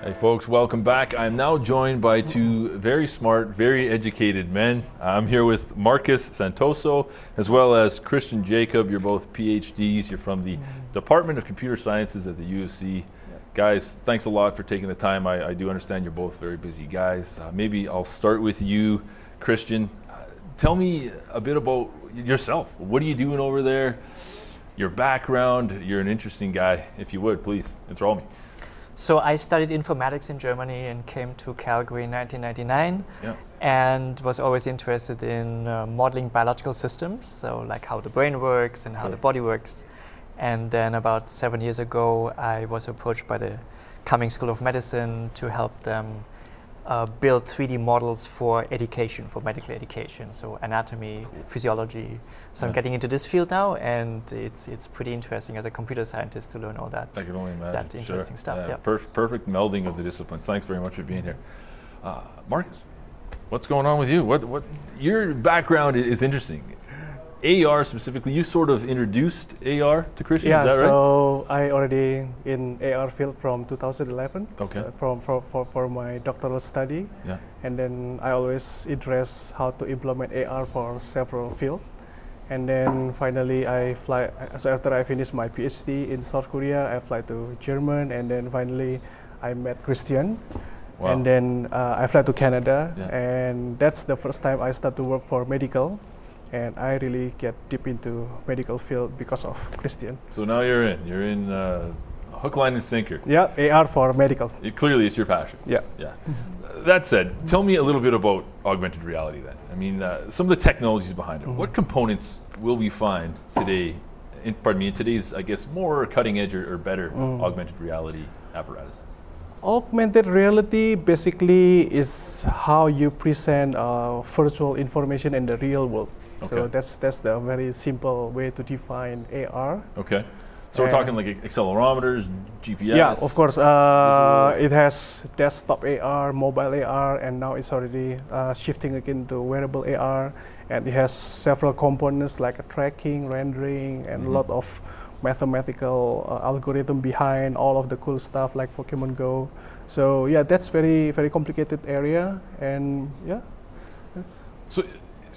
Hey folks, welcome back. I'm now joined by two very smart, very educated men. I'm here with Markus Santoso as well as Christian Jacob. You're both PhDs. You're from the Department of Computer Sciences at the U of C. Guys, thanks a lot for taking the time. I do understand you're both very busy guys. Maybe I'll start with you, Christian. Tell me a bit about yourself. What are you doing over there? Your background. You're an interesting guy. If you would, please enthrall me. So I studied informatics in Germany and came to Calgary in 1999 and was always interested in modeling biological systems, so like how the brain works and how the body works. And then about 7 years ago, I was approached by the Cummings School of Medicine to help them build 3D models for education, for medical education, so anatomy, physiology. So I'm getting into this field now, and it's pretty interesting as a computer scientist to learn all that. I can only imagine. That interesting stuff. Yeah. Perfect melding of the disciplines. Thanks very much for being here, Markus. What's going on with you? What your background is interesting. AR specifically, you sort of introduced AR to Christian, is that right? Yeah, so I already in AR field from 2011 for my doctoral study. Yeah. And then I always interest how to implement AR for several fields. And then finally so after I finished my PhD in South Korea, I fly to Germany, and then finally I met Christian. Wow. And then I fly to Canada, and that's the first time I start to work for medical. And I really get deep into medical field because of Christian. So now you're in hook, line, and sinker. Yeah, AR for medical. Clearly, it's your passion. Yeah. Yeah. That said, tell me a little bit about augmented reality then. I mean, some of the technologies behind it. What components will we find today, in today's, I guess, more cutting edge or better augmented reality apparatus? Augmented reality basically is how you present virtual information in the real world. Okay. So that's the very simple way to define AR. Okay. So we're talking like accelerometers, GPS? Yeah, of course. It has desktop AR, mobile AR, and now it's already shifting again to wearable AR. And it has several components like tracking, rendering, and a lot of mathematical algorithm behind all of the cool stuff like Pokemon Go. So yeah, that's very complicated area, and yeah. So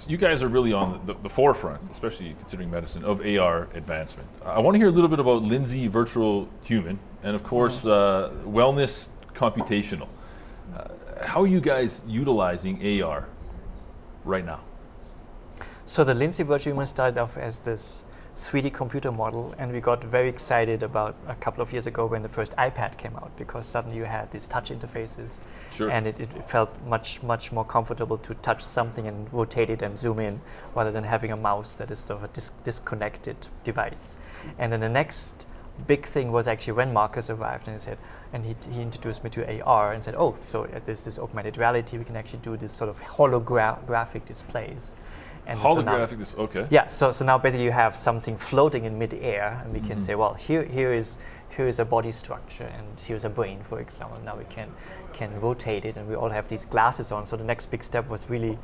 you guys are really on the forefront, especially considering medicine, of AR advancement. I want to hear a little bit about Lindsay Virtual Human, and of course Wellness Computational. How are you guys utilizing AR right now? So the Lindsay Virtual Human started off as this 3D computer model, and we got very excited about a couple of years ago when the first iPad came out, because suddenly you had these touch interfaces, and it felt much more comfortable to touch something and rotate it and zoom in, rather than having a mouse that is sort of a disconnected device. And then the next big thing was actually when Markus arrived, and he said, and he introduced me to AR and said, oh, so there's this augmented reality, we can actually do this sort of holographic displays. And holographic, okay. Yeah, so now basically you have something floating in mid-air, and we can say, well, here is a body structure, and here's a brain, for example. Now we can rotate it, and we all have these glasses on. So the next big step was really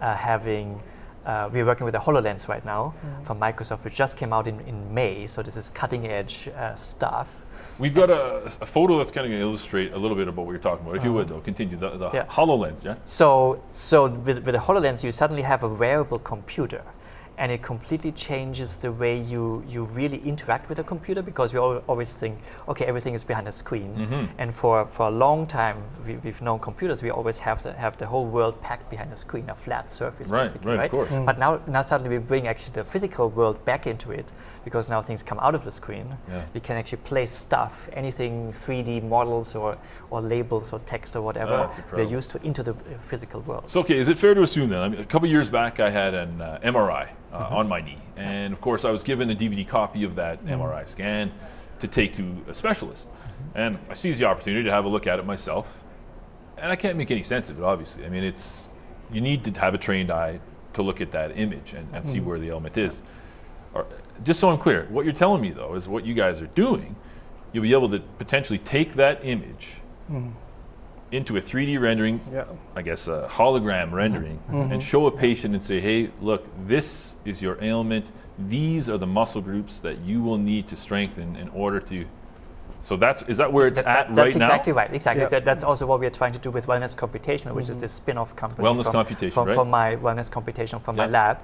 we're working with a HoloLens right now from Microsoft, which just came out in May. So this is cutting edge stuff. We've got a photo that's kind of going to illustrate a little bit about what you're talking about. If you would, though, continue. The HoloLens, yeah? So with the HoloLens, you suddenly have a wearable computer, and it completely changes the way you really interact with a computer, because we always think, okay, everything is behind a screen. And for a long time, we've known computers, we always have the whole world packed behind a screen, a flat surface, basically, right? Of course. But now suddenly we bring actually the physical world back into it, because now things come out of the screen. We can actually place stuff, anything 3D models or labels or text or whatever, they're used into the physical world. So okay, is it fair to assume then, I mean, a couple years back I had an MRI on my knee, and of course I was given a DVD copy of that MRI scan to take to a specialist, and I seized the opportunity to have a look at it myself, and I can't make any sense of it, obviously. I mean, you need to have a trained eye to look at that image and see where the element is. Just so I'm clear, what you're telling me though is what you guys are doing, you'll be able to potentially take that image into a 3D rendering, I guess a hologram rendering, and show a patient and say, hey, look, this is your ailment. These are the muscle groups that you will need to strengthen in order to So is that where it's at right now? That's exactly right. Exactly. Yeah. That's also what we are trying to do with Wellness Computational, which is this spin-off company from my Wellness Computational from my lab,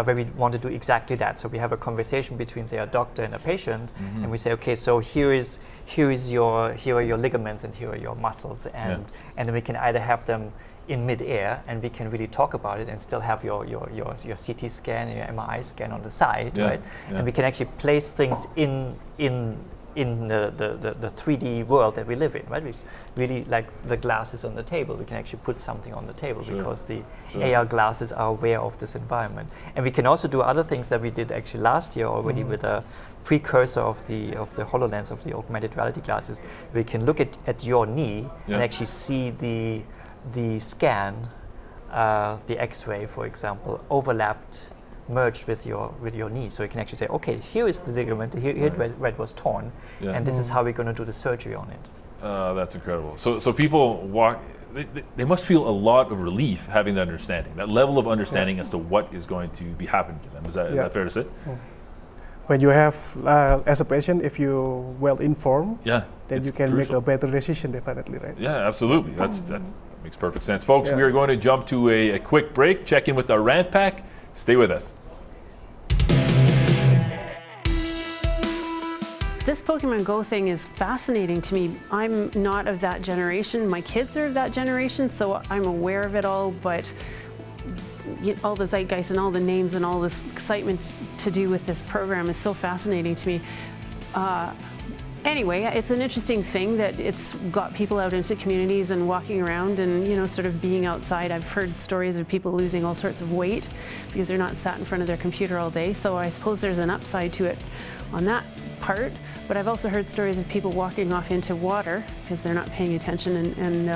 where we want to do exactly that. So we have a conversation between, say, a doctor and a patient, and we say, okay, so here are your ligaments and here are your muscles, and then we can either have them in mid-air, and we can really talk about it and still have your CT scan and your MRI scan on the side, right? Yeah. And we can actually place things in the 3D world that we live in, right? It's really like the glasses on the table. We can actually put something on the table because the AR glasses are aware of this environment. And we can also do other things that we did actually last year already with a precursor of the HoloLens, of the augmented reality glasses. We can look at your knee and actually see the scan, the X-ray, for example, overlapped, merged with your knee. So you can actually say, okay, here is the ligament, here where it was torn, and this is how we're going to do the surgery on it. That's incredible. So people walk, they must feel a lot of relief having that understanding, that level of understanding as to what is going to be happening to them. Is that fair to say? When you have, as a patient, if you're well informed, then you can make a better decision, definitely, right? Yeah, absolutely. That makes perfect sense. Folks, we are going to jump to a quick break, check in with our rant pack. Stay with us. This Pokemon Go thing is fascinating to me. I'm not of that generation. My kids are of that generation, so I'm aware of it all, but all the zeitgeist and all the names and all this excitement to do with this program is so fascinating to me. Anyway, it's an interesting thing that it's got people out into communities and walking around and, sort of being outside. I've heard stories of people losing all sorts of weight because they're not sat in front of their computer all day. So I suppose there's an upside to it on that part. But I've also heard stories of people walking off into water because they're not paying attention and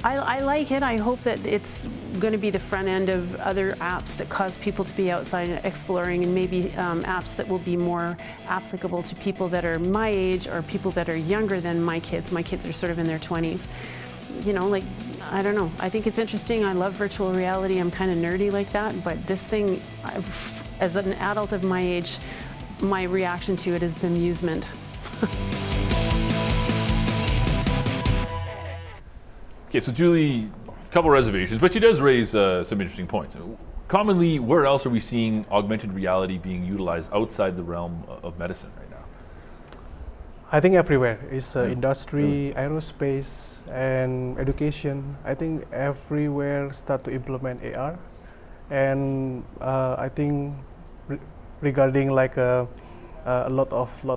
I like it. I hope that it's going to be the front end of other apps that cause people to be outside exploring, and maybe apps that will be more applicable to people that are my age or people that are younger than my kids. My kids are sort of in their 20s. I don't know. I think it's interesting. I love virtual reality. I'm kind of nerdy like that. But this thing, as an adult of my age, my reaction to it has been amusement. Okay, so Julie, a couple reservations, but she does raise some interesting points. Commonly, where else are we seeing augmented reality being utilized outside the realm of medicine right now? I think everywhere. It's industry, aerospace, and education. I think everywhere start to implement AR. And I think regarding like a lot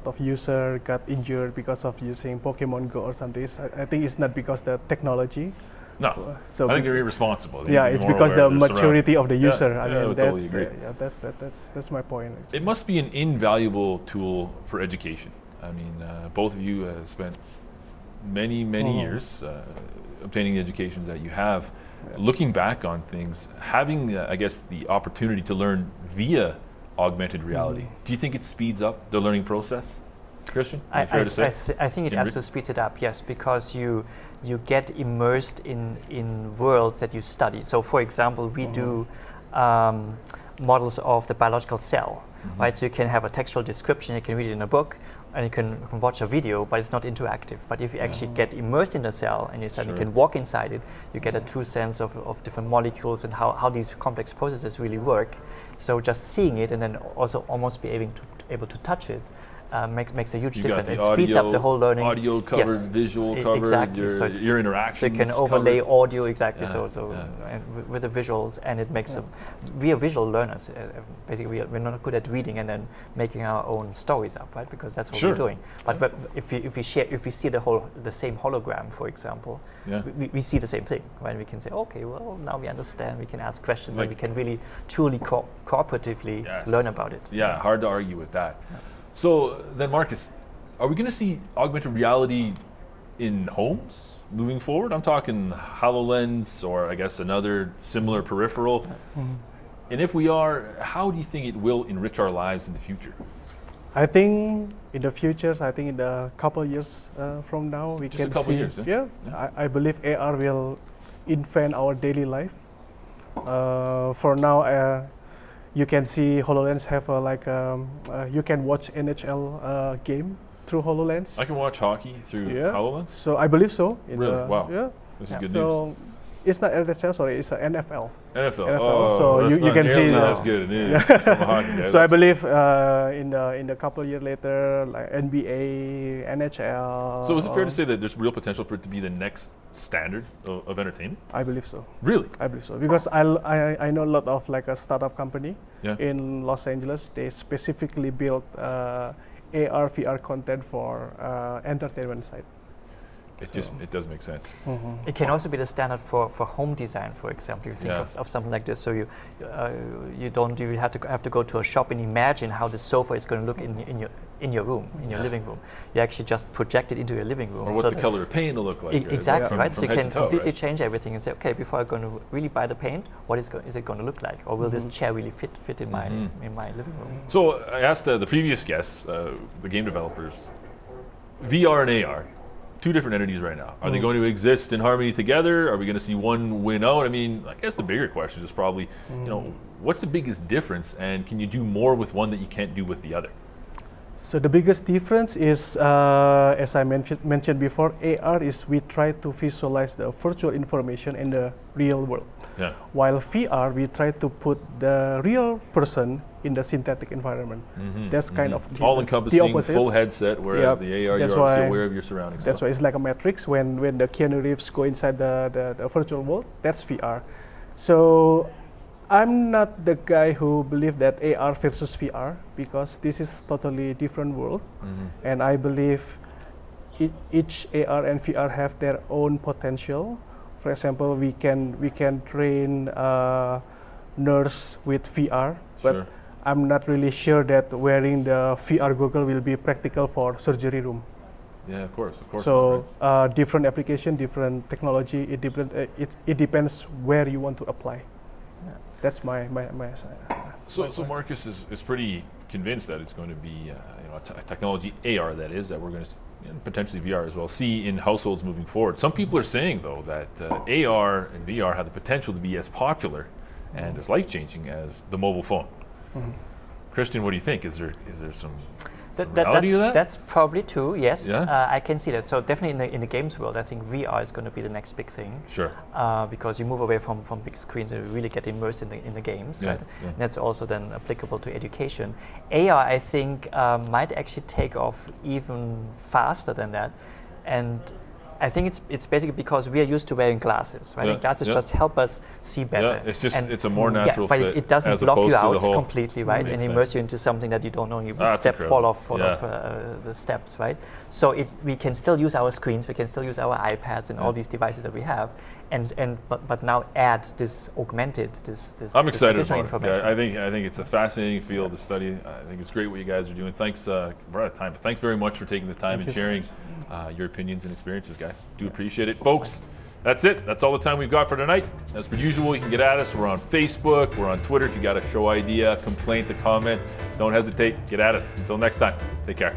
of user got injured because of using Pokemon Go or something. I think it's not because the technology. No, so I think you're irresponsible. Yeah, it's because the maturity of the user. I mean, totally agree. That's my point. Actually. It must be an invaluable tool for education. I mean, both of you spent many years obtaining the educations that you have. Looking back on things, having I guess the opportunity to learn via augmented reality. Do you think it speeds up the learning process, Christian? Fair to say? I think it absolutely speeds it up, yes, because you get immersed in worlds that you study. So, for example, we do models of the biological cell, right? So you can have a textual description, you can read it in a book, and you can watch a video, but it's not interactive. But if you actually get immersed in the cell and you can walk inside it, you get a true sense of different molecules and how these complex processes really work. So just seeing it and then also almost be able to touch it makes a huge difference. It speeds up the whole learning. Audio covered, visual covered, exactly. your interactions. So you can overlay audio, exactly. And with the visuals, and it makes we are visual learners. Basically, we're not good at reading and then making our own stories up, right? Because that's what we're doing. But if we see the same hologram, for example, we see the same thing, right? We can say, okay, well, now we understand. We can ask questions, and we can really truly cooperatively learn about it. Yeah, hard to argue with that. So then, Markus, are we going to see augmented reality in homes moving forward? I'm talking HoloLens or I guess another similar peripheral. And if we are, how do you think it will enrich our lives in the future? I think in the future, I think in a couple of years from now, we can see. Years, I believe AR will invent our daily life. For now, you can see HoloLens have you can watch NHL game through HoloLens. I can watch hockey through HoloLens? So I believe so. Really? Wow. Yeah. This is good news. It's not NHL, sorry, it's NFL. NFL. Oh, so you can see that's good. It is from a hockey guy. So I believe in a couple of years later, like NBA, NHL. So is it fair to say that there's real potential for it to be the next standard of entertainment? I believe so. Really? I believe so because I know a lot of like a startup company in Los Angeles. They specifically built AR VR content for entertainment side. It does make sense. Mm-hmm. It can also be the standard for home design, for example. You think of something like this, so you don't really have to go to a shop and imagine how the sofa is going to look in your room, in your living room. You actually just project it into your living room. Or what the color of paint will look like. Exactly, right? So you can completely toe, change everything and say, okay, before I'm going to really buy the paint, what is it going to look like? Or will this chair really fit in my living room? So I asked the previous guests, the game developers, VR and AR, two different entities right now. Are they going to exist in harmony together? Are we going to see one win out? I mean, I guess the bigger question is probably, what's the biggest difference, and can you do more with one that you can't do with the other? So the biggest difference is, as I mentioned before, AR is we try to visualize the virtual information in the real world. Yeah. While VR, we try to put the real person in the synthetic environment. That's kind of all-encompassing, full headset, whereas the AR, you're obviously aware of your surroundings. That's why it's like a matrix. When the Keanu Reeves go inside the virtual world, that's VR. So I'm not the guy who believe that AR versus VR, because this is totally different world. And I believe each AR and VR have their own potential. For example, we can train nurse with VR, but I'm not really sure that wearing the VR goggle will be practical for surgery room. Yeah, of course. So different application, different technology. It depends where you want to apply. Yeah. That's my. So Markus is pretty convinced that it's going to be a technology AR that we're going to. And potentially VR as well, see in households moving forward. Some people are saying, though, that AR and VR have the potential to be as popular and as life-changing as the mobile phone. Christian, what do you think? Is there some reality to that? That's probably true, yes. Yeah? I can see that. So definitely in the games world, I think VR is going to be the next big thing. Sure. Because you move away from big screens and really get immersed in the games, right? Yeah. And that's also then applicable to education. AR, I think, might actually take off even faster than that. And I think it's basically because we are used to wearing glasses, right? And glasses just help us see better. Yeah, it's a more natural fit. But it doesn't block you out completely, right? And immerse you into something that you don't know. You fall off the steps, right? So we can still use our screens, we can still use our iPads and all these devices that we have, but now add this augmented, this I'm excited additional about information. I think it's a fascinating field to study. I think it's great what you guys are doing. Thanks, we're out of time, but thanks very much for taking the time and sharing your opinions and experiences, guys. Do appreciate it. Folks, that's it. That's all the time we've got for tonight. As per usual, you can get at us. We're on Facebook. We're on Twitter. If you got a show idea, complaint, a comment, don't hesitate. Get at us. Until next time, take care.